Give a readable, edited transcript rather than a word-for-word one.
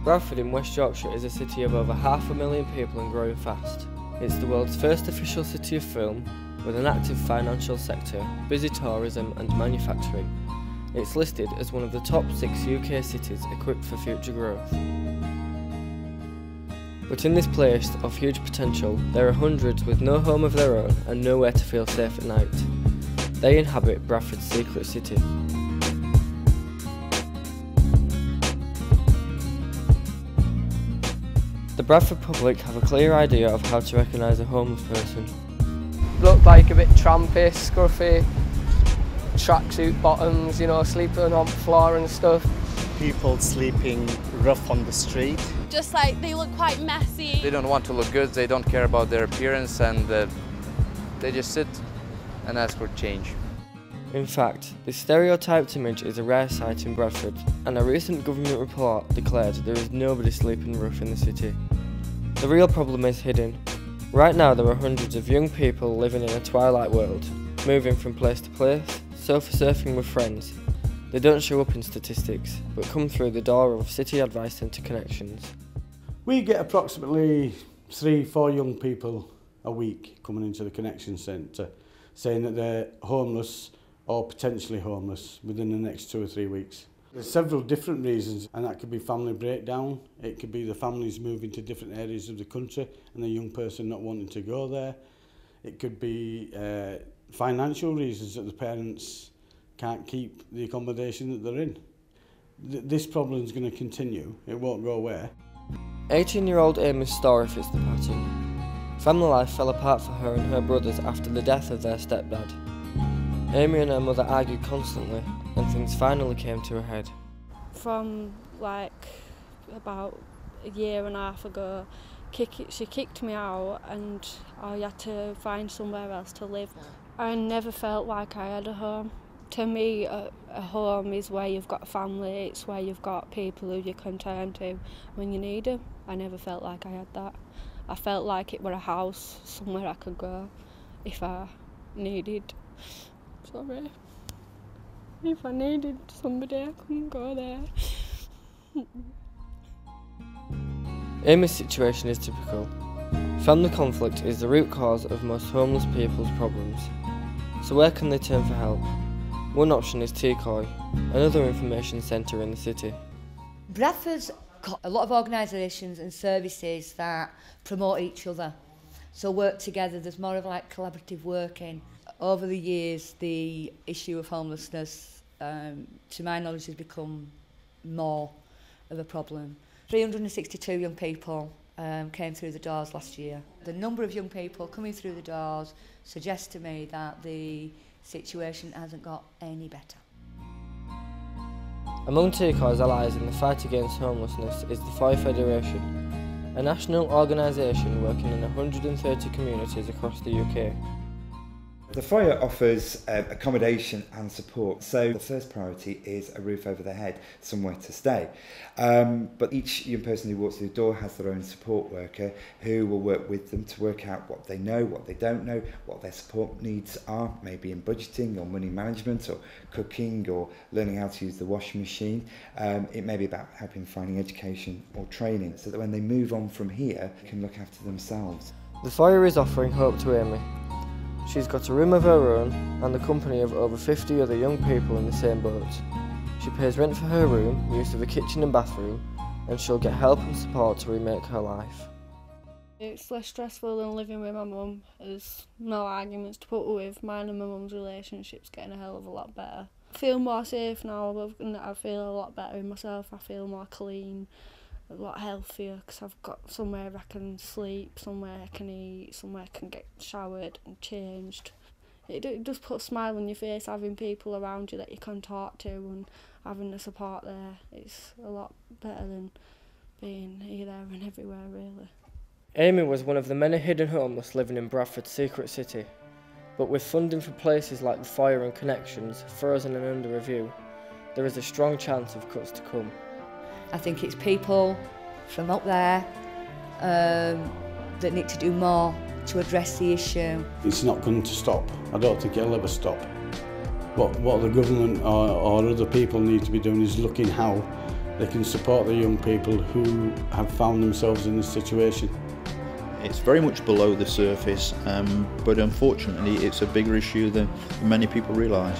Bradford in West Yorkshire is a city of over 500,000 people and growing fast. It's the world's first official city of film, with an active financial sector, busy tourism and manufacturing. It's listed as one of the top 6 UK cities equipped for future growth. But in this place of huge potential, there are hundreds with no home of their own and nowhere to feel safe at night. They inhabit Bradford's secret city. The Bradford public have a clear idea of how to recognise a homeless person. Look like a bit trampy, scruffy, tracksuit bottoms, you know, sleeping on the floor and stuff. People sleeping rough on the street. Just like they look quite messy. They don't want to look good, they don't care about their appearance, and they just sit and ask for change. In fact, this stereotyped image is a rare sight in Bradford, and a recent government report declared there is nobody sleeping rough in the city. The real problem is hidden. Right now there are hundreds of young people living in a twilight world, moving from place to place, sofa surfing with friends. They don't show up in statistics, but come through the door of City Advice Centre connections. We get approximately 3-4 young people a week coming into the connection centre saying that they're homeless or potentially homeless within the next 2 or 3 weeks. There's several different reasons, and that could be family breakdown, it could be the families moving to different areas of the country and the young person not wanting to go there. It could be financial reasons, that the parents can't keep the accommodation that they're in. This problem is going to continue, it won't go away. 18-year-old Amy's story fits the pattern. Family life fell apart for her and her brothers after the death of their stepdad. Amy and her mother argued constantly, and things finally came to a head. From like about a year and a half ago, she kicked me out and I had to find somewhere else to live. I never felt like I had a home. To me, a home is where you've got a family, it's where you've got people who you can turn to when you need them. I never felt like I had that. I felt like it were a house, somewhere I could go if I needed. Sorry. If I needed somebody, I couldn't go there. Amy's situation is typical. Family conflict is the root cause of most homeless people's problems. So where can they turn for help? One option is Foyer, another information centre in the city. Bradford's got a lot of organisations and services that promote each other. So work together, there's more of like collaborative working. Over the years, the issue of homelessness, to my knowledge, has become more of a problem. 362 young people came through the doors last year. The number of young people coming through the doors suggests to me that the situation hasn't got any better. Among Foyer's allies in the fight against homelessness is the Foyer Federation, a national organisation working in 130 communities across the UK. The Foyer offers accommodation and support, so the first priority is a roof over their head, somewhere to stay. But each young person who walks through the door has their own support worker who will work with them to work out what they know, what they don't know, what their support needs are, maybe in budgeting or money management or cooking or learning how to use the washing machine. It may be about helping finding education or training so that when they move on from here, they can look after themselves. The Foyer is offering hope to Amy. She's got a room of her own and the company of over 50 other young people in the same boat. She pays rent for her room, use of a kitchen and bathroom, and she'll get help and support to remake her life. It's less stressful than living with my mum. There's no arguments to put with. Mine and my mum's relationship's getting a hell of a lot better. I feel more safe now, I feel a lot better in myself, I feel more clean, a lot healthier because I've got somewhere I can sleep, somewhere I can eat, somewhere I can get showered and changed. It does put a smile on your face having people around you that you can talk to and having the support there. It's a lot better than being here, there and everywhere really. Amy was one of the many hidden homeless living in Bradford's secret city, but with funding for places like the Foyer and Connections frozen and under review, there is a strong chance of cuts to come. I think it's people from up there that need to do more to address the issue. It's not going to stop. I don't think it'll ever stop. But what the government or other people need to be doing is looking how they can support the young people who have found themselves in this situation. It's very much below the surface, but unfortunately it's a bigger issue than many people realise.